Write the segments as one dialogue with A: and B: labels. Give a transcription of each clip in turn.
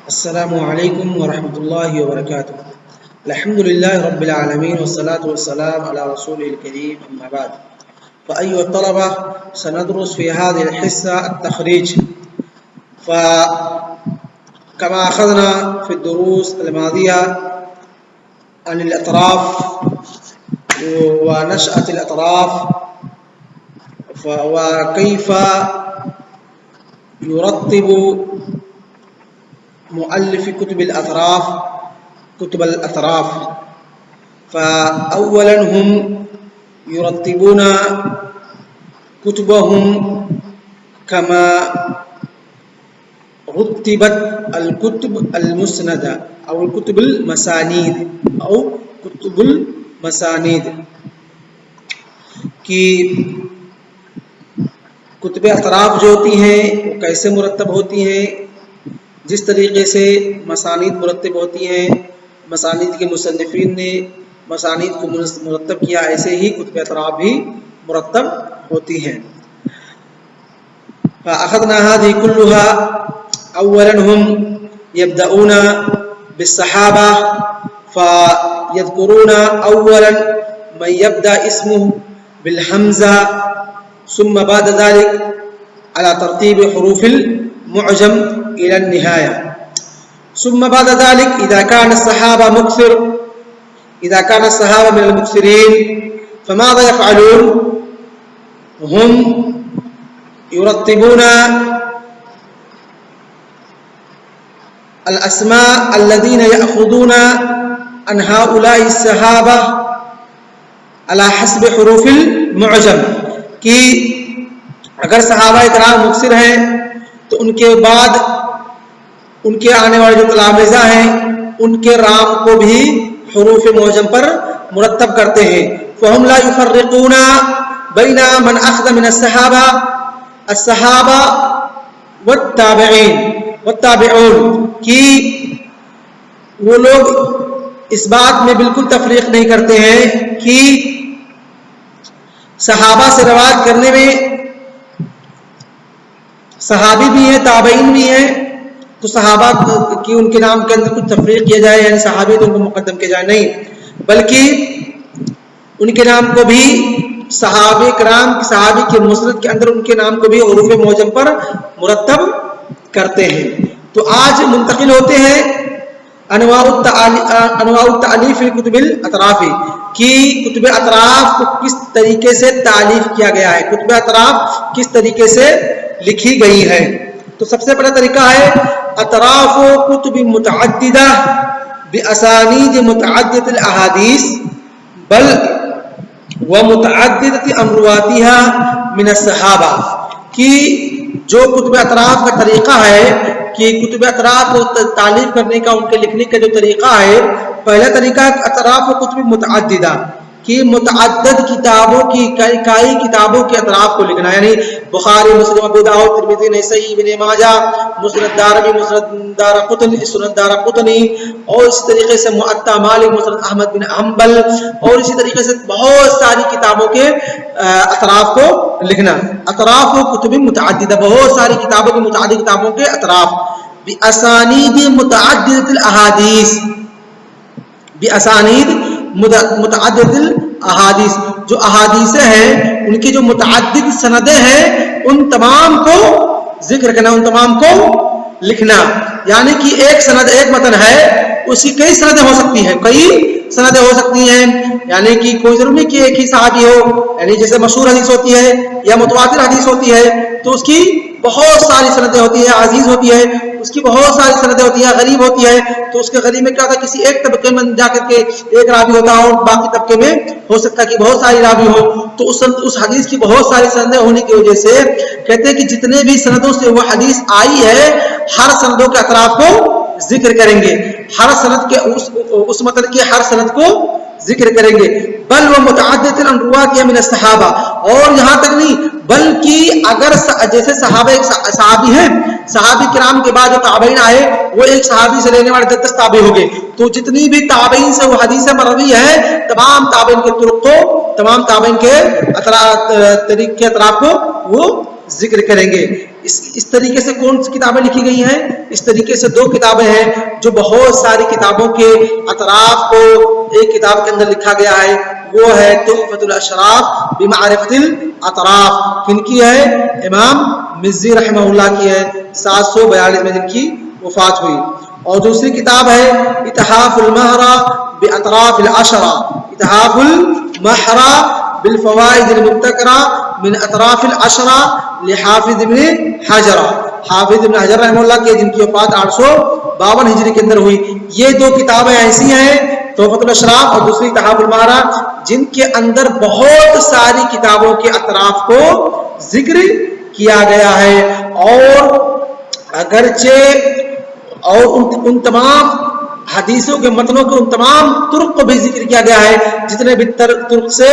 A: السلام عليكم ورحمة الله وبركاته. الحمد لله رب العالمين والصلاة والسلام على رسوله الكريم، أما بعد. فأيها الطلبة، سندرس في هذه الحصة التخريج. فكما أخذنا في الدروس الماضية عن الأطراف ونشأة الأطراف وكيف يرتب مؤلف كتب الأطراف. فأولا هم يرتبون كتبهم كما رتبت الكتب المسندة أو الكتب المسانيد کہ کتب اطراف جو ہوتی ہیں وہ کیسے مرتب ہوتی ہیں، جس طریقے سے مسانید مرتب ہوتی ہیں، مسانید کے مصنفین نے مسانید کو مرتب کیا، ایسے ہی کتب اطراف بھی مرتب ہوتی ہیں. فأخذنا هذه كلها. اولا هم يبدأون بالصحابة فيذكرون اولا من يبدأ اسمه بالحمزة، ثم بعد ذلك على ترتيب حروف المعجم إلى النهاية. ثم بعد ذلك إذا كان الصحابة من المكثرين فماذا يفعلون؟ هم يرتبون الأسماء الذين يأخذون عن هؤلاء الصحابة على حسب حروف المعجم. کہ اگر صحابہ کرام مکثر ہیں تو ان کے بعد ان کے آنے والے جو تلامذہ ہیں ان کے رام کو بھی حروف معجم پر مرتب کرتے ہیں. فهم لا يفرقون بين من أخذ من الصحابة والتابعون کہ وہ لوگ اس بات میں بالکل تفریق نہیں کرتے ہیں کہ صحابہ سے روایت کرنے میں صحابی بھی ہیں، تابعین بھی ہیں، تو صحابہ کی ان کے نام کے اندر کچھ تفریق کیا جائے، یعنی صحابی تو ان کو مقدم کیا جائے، نہیں، بلکہ ان کے نام کو بھی صحابہ کرام صحابی کے مسند کے اندر ان کے نام کو بھی حروف معجم پر مرتب کرتے ہیں. تو آج منتقل ہوتے ہیں انواع التعلیف فی کتب الاطراف کہ کتب اطراف کو کس طریقے سے تالیف کیا گیا ہے، کتب اطراف کس طریقے سے لکھی گئی ہے. تو سب سے پہلا طریقہ ہے اطراف و کتب متعددہ باسانید متعددۃ الاحادیث بل ومتعددۃ امرواتها من الصحابہ. کہ جو کتب اطراف کا طریقہ ہے کہ کتب اطراف کو تالیف کرنے کا، ان کے لکھنے کا جو طریقہ ہے، پہلا طریقہ اطراف و کتب متعددہ کہ متعدد کتابوں کی کئی کتابوں کے اطراف کو لکھنا، یعنی بخاری، مسلم، ابو داؤد، ترمذی، نسائی، ابن ماجہ، مسند دارمی، مسند دارقطنی، سنن دارقطنی، اور اسی طریقے سے موطا مالک، مسند احمد بن حنبل، اور اسی طریقے سے بہت ساری کتابوں کے اطراف کو لکھنا. اطراف و کتب متعددہ، بہت ساری کتابوں کے متعدد کتابوں کے اطراف. باسانید متعددۃ الاحادیث، باسانید متعدد الاحادیث، جو احادیث ہیں ان کی جو متعدد سندیں ہیں ان تمام کو ذکر کرنا، ان تمام کو لکھنا. یعنی کہ ایک سند، ایک متن ہے، اس کی کئی سندیں ہو سکتی ہیں، کئی سندیں ہو سکتی ہیں، یعنی کہ کوئی ضرور نہیں کہ ایک ہی صحابی ہو، یعنی جیسے مشہور حدیث ہوتی ہے یا متواتر حدیث ہوتی ہے تو اس کی بہت ساری سندیں ہوتی ہیں، عزیز ہوتی ہے، اس کی بہت ساری سندیں ہوتی ہیں، غریب ہوتی ہے. تو اس کے غریب میں کیا ہوتا ہے، کسی ایک طبقے میں جا کر کے ایک راوی ہوتا ہے اور باقی طبقے میں ہو سکتا ہے کہ بہت ساری راوی ہو. تو اس حدیث کی بہت ساری سندیں ہونے کی وجہ سے کہتے ہیں کہ جتنے بھی سندوں سے وہ حدیث آئی ہے ہر سندوں کے اطراف کو ذکر کریں گے، ہر سند کے اس متن کے ہر سند کو ذکر کریں گے. بل وہ متعدد رواتها من الصحابہ، اور یہاں تک نہیں بلکہ اگر جیسے صحابی ہیں، صحابی کرام کے بعد جو تابعین آئے وہ ایک صحابی سے لینے والے 10 تابعین ہو گئے، تو جتنی بھی تابعین سے وہ حدیث مروی ہے تمام تابعین کے طرق کو، تمام تابعین کے طریق کے اطراف کو وہ ذکر کریں گے. اس طریقے سے کون سی کتابیں لکھی گئی ہیں؟ اس طریقے سے 2 کتابیں ہیں جو بہت ساری کتابوں کے اطراف کو ایک کتاب کے اندر لکھا گیا ہے، وہ ہے تحفۃ الاشراف بمعرفۃ الاطراف. کن کی ہے؟ امام مزی رحمہ اللہ کی ہے، 742 میں جن کی وفات ہوئی. اور دوسری کتاب ہے اتحاف المہرہ باطراف العشرہ، اتحاف المہرہ بالفوائد المبتکرہ من اطراف العشرہ لحافظ ابن حجر. حافظ ابن حجر رحمہ اللہ کے جن کی وفات 852 ہجری کے اندر ہوئی. یہ 2 کتابیں ایسی ہیں، تحفۃ الاشراف اور دوسری اتحاف المہرہ، جن کے اندر بہت ساری کتابوں کے اطراف کو ذکر کیا گیا ہے. اور اگرچہ اور ان تمام حدیثوں کے متنوں کے ان تمام طرق کو بھی ذکر کیا گیا ہے جتنے بھی طرق سے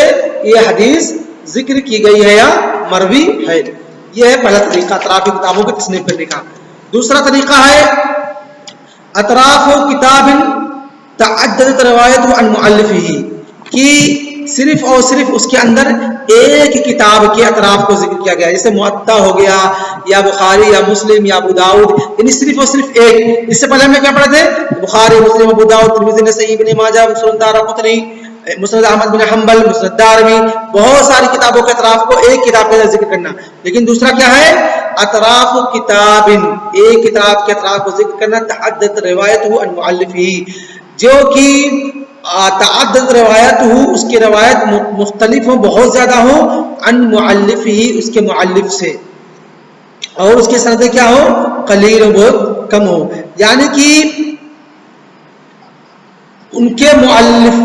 A: یہ حدیث ذکر کی گئی ہے یا مروی ہے. یہ ہے پہلا طریقہ اطراف کتابوں کی تصنیف کرنے کا. دوسرا طریقہ ہے اطراف کتاب تعددت روایت عن مؤلفہ، کہ صرف اور صرف اس کے اندر ایک کتاب کے اطراف کو ذکر کیا گیا، جیسے موطا ہو گیا یا بخاری یا مسلم یا ابو داؤد، یعنی صرف اور صرف ایک. اس سے پہلے ہم نے کیا پڑھا تھے؟ بخاری، مسلم، ابو داؤد، ترمذی، نسائی، ابن ماجہ، سنن دارقطنی، مسند احمد بن حنبل، مسند دارمی، بہت ساری کتابوں کے اطراف کو ایک کتاب کے اندر ذکر کرنا. لیکن دوسرا کیا ہے؟ اطراف کتاب، ایک کتاب کے اطراف کو ذکر کرنا تعدد روایت عن مؤلفہ، جو کہ تعدد روایت ہو، اس کی روایت مختلف ہوں، بہت زیادہ ہوں، عن مؤلف ہی، اس کے مؤلف سے، اور اس کی سندیں کیا ہو؟ قلیل و بہت کم ہو. یعنی کہ ان کے مؤلف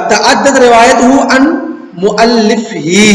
A: تعدد روایت ہو عن مؤلف ہی،